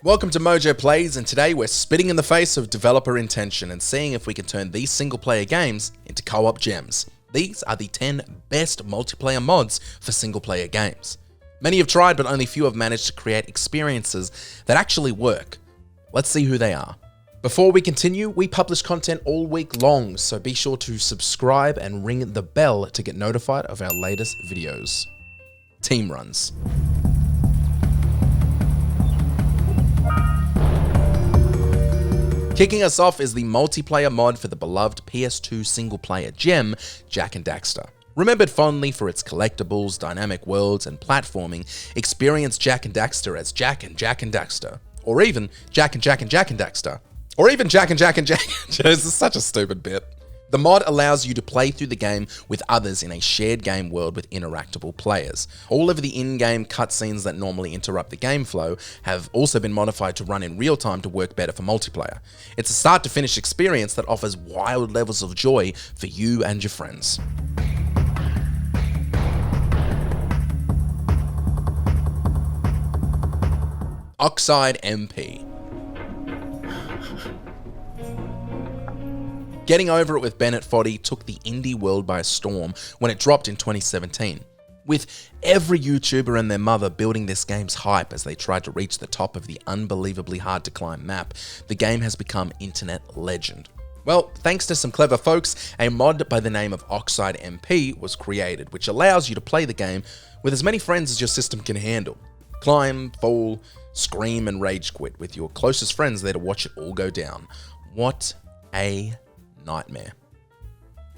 Welcome to MojoPlays, and today we're spitting in the face of developer intention and seeing if we can turn these single-player games into co-op gems. These are the 10 best multiplayer mods for single-player games. Many have tried, but only few have managed to create experiences that actually work. Let's see who they are. Before we continue, we publish content all week long, so be sure to subscribe and ring the bell to get notified of our latest videos. Team runs. Kicking us off is the multiplayer mod for the beloved PS2 single-player gem, Jak and Daxter. Remembered fondly for its collectibles, dynamic worlds, and platforming, experience Jak and Daxter as Jak and Daxter. Or even Jak and Daxter. Or even Jak and Jak. This is such a stupid bit. The mod allows you to play through the game with others in a shared game world with interactable players. All of the in-game cutscenes that normally interrupt the game flow have also been modified to run in real time to work better for multiplayer. It's a start-to-finish experience that offers wild levels of joy for you and your friends. Oxide MP. Getting Over It with Bennett Foddy took the indie world by storm when it dropped in 2017. With every YouTuber and their mother building this game's hype as they tried to reach the top of the unbelievably hard to climb map, the game has become internet legend. Well, thanks to some clever folks, a mod by the name of Oxide MP was created, which allows you to play the game with as many friends as your system can handle. Climb, fall, scream and rage quit with your closest friends there to watch it all go down. What a nightmare.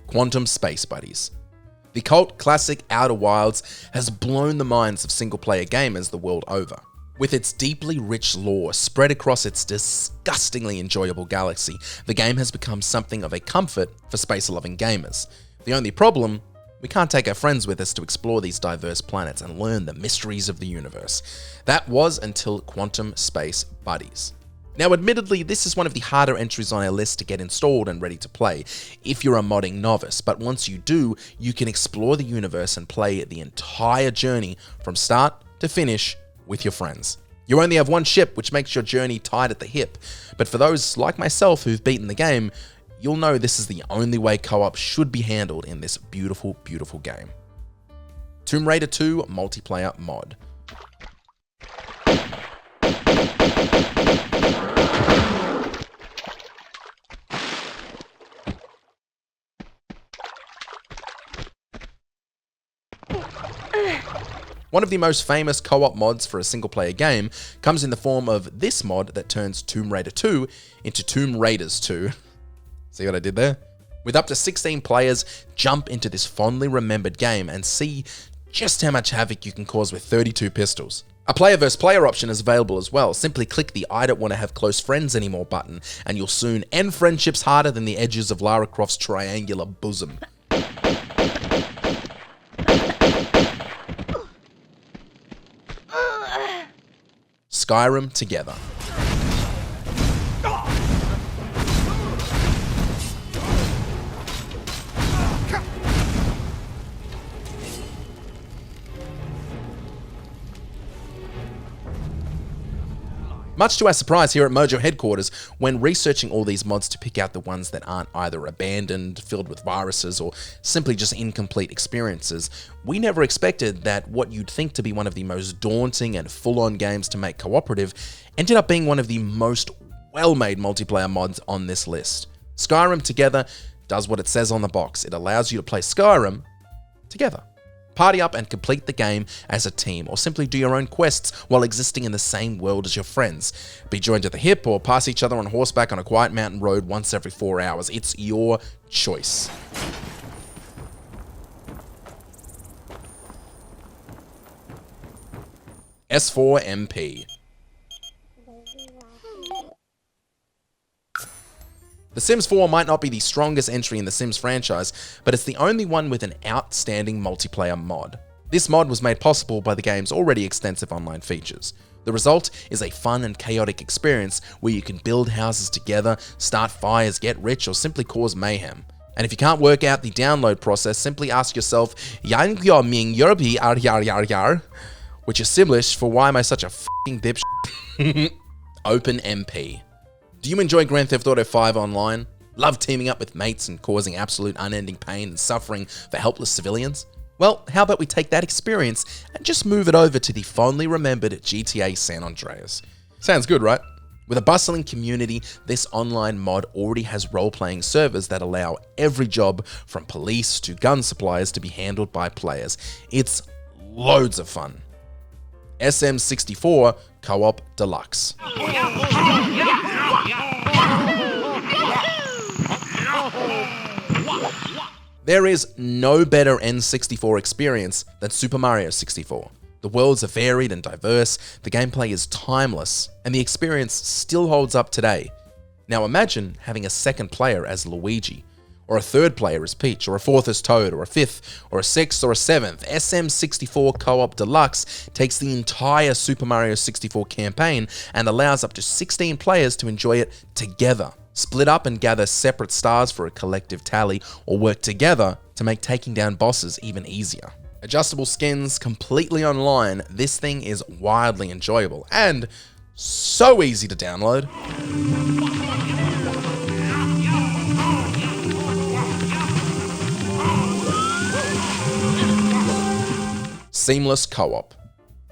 Quantum Space Buddies. The cult classic Outer Wilds has blown the minds of single-player gamers the world over. With its deeply rich lore spread across its disgustingly enjoyable galaxy, the game has become something of a comfort for space-loving gamers. The only problem, we can't take our friends with us to explore these diverse planets and learn the mysteries of the universe. That was until Quantum Space Buddies. Now, admittedly, this is one of the harder entries on our list to get installed and ready to play if you're a modding novice, but once you do, you can explore the universe and play the entire journey from start to finish with your friends. You only have one ship, which makes your journey tight at the hip, but for those like myself who've beaten the game, you'll know this is the only way co-op should be handled in this beautiful, beautiful game. Tomb Raider 2 Multiplayer Mod. One of the most famous co-op mods for a single-player game comes in the form of this mod that turns Tomb Raider 2 into Tomb Raiders 2. See what I did there? With up to 16 players, jump into this fondly remembered game and see just how much havoc you can cause with 32 pistols. A player versus player option is available as well. Simply click the I don't want to have close friends anymore button and you'll soon end friendships harder than the edges of Lara Croft's triangular bosom. Skyrim Together. Much to our surprise here at Mojo headquarters, when researching all these mods to pick out the ones that aren't either abandoned, filled with viruses, or simply just incomplete experiences, we never expected that what you'd think to be one of the most daunting and full-on games to make cooperative ended up being one of the most well-made multiplayer mods on this list. Skyrim Together does what it says on the box. It allows you to play Skyrim together. Party up and complete the game as a team, or simply do your own quests while existing in the same world as your friends. Be joined at the hip or pass each other on horseback on a quiet mountain road once every 4 hours. It's your choice. S4 MP. The Sims 4 might not be the strongest entry in the Sims franchise, but it's the only one with an outstanding multiplayer mod. This mod was made possible by the game's already extensive online features. The result is a fun and chaotic experience where you can build houses together, start fires, get rich, or simply cause mayhem. And if you can't work out the download process, simply ask yourself, Yang Ming Yerbi Ar Yar Yar Yar, which is Simlish for why am I such a f***ing dipshit? Open MP. Do you enjoy Grand Theft Auto 5 online? Love teaming up with mates and causing absolute unending pain and suffering for helpless civilians? Well, how about we take that experience and just move it over to the fondly remembered GTA San Andreas? Sounds good, right? With a bustling community, this online mod already has role-playing servers that allow every job from police to gun suppliers to be handled by players. It's loads of fun. SM64 Co-op Deluxe. There is no better N64 experience than Super Mario 64. The worlds are varied and diverse, the gameplay is timeless, and the experience still holds up today. Now imagine having a second player as Luigi, or a third player as Peach, or a fourth as Toad, or a fifth, or a sixth, or a seventh. SM64 Co-op Deluxe takes the entire Super Mario 64 campaign and allows up to 16 players to enjoy it together. Split up and gather separate stars for a collective tally, or work together to make taking down bosses even easier. Adjustable skins, completely online, this thing is wildly enjoyable and so easy to download. Seamless co-op.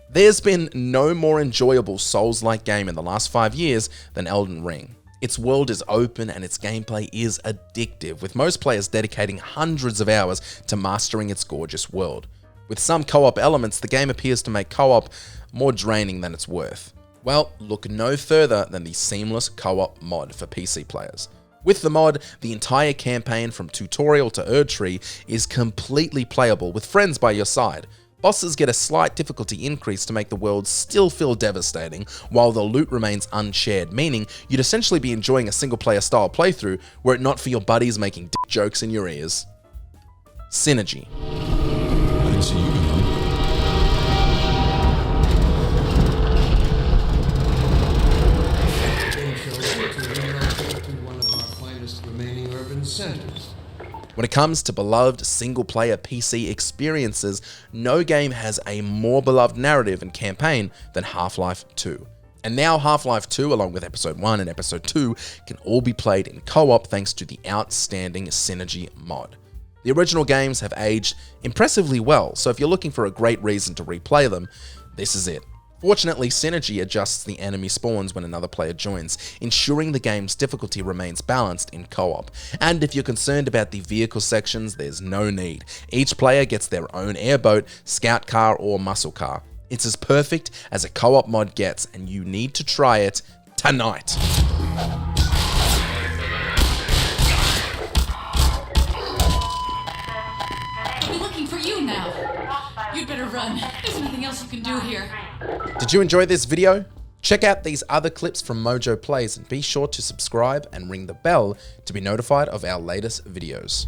There's been no more enjoyable Souls-like game in the last 5 years than Elden Ring. Its world is open and its gameplay is addictive, with most players dedicating hundreds of hours to mastering its gorgeous world. With some co-op elements, the game appears to make co-op more draining than it's worth. Well, look no further than the Seamless Co-op mod for PC players. With the mod, the entire campaign from tutorial to Erdtree is completely playable with friends by your side. Bosses get a slight difficulty increase to make the world still feel devastating, while the loot remains unshared, meaning you'd essentially be enjoying a single-player style playthrough were it not for your buddies making dick jokes in your ears. Synergy. I didn't see you coming. One of our finest remaining urban centers. When it comes to beloved single-player PC experiences, no game has a more beloved narrative and campaign than Half-Life 2. And now Half-Life 2, along with Episode 1 and Episode 2, can all be played in co-op thanks to the outstanding Synergy mod. The original games have aged impressively well, so if you're looking for a great reason to replay them, this is it. Fortunately, Synergy adjusts the enemy spawns when another player joins, ensuring the game's difficulty remains balanced in co-op. And if you're concerned about the vehicle sections, there's no need. Each player gets their own airboat, scout car, or muscle car. It's as perfect as a co-op mod gets, and you need to try it tonight. We're looking for you now. You'd better run. There's nothing else you can do here. Did you enjoy this video? Check out these other clips from MojoPlays and be sure to subscribe and ring the bell to be notified of our latest videos.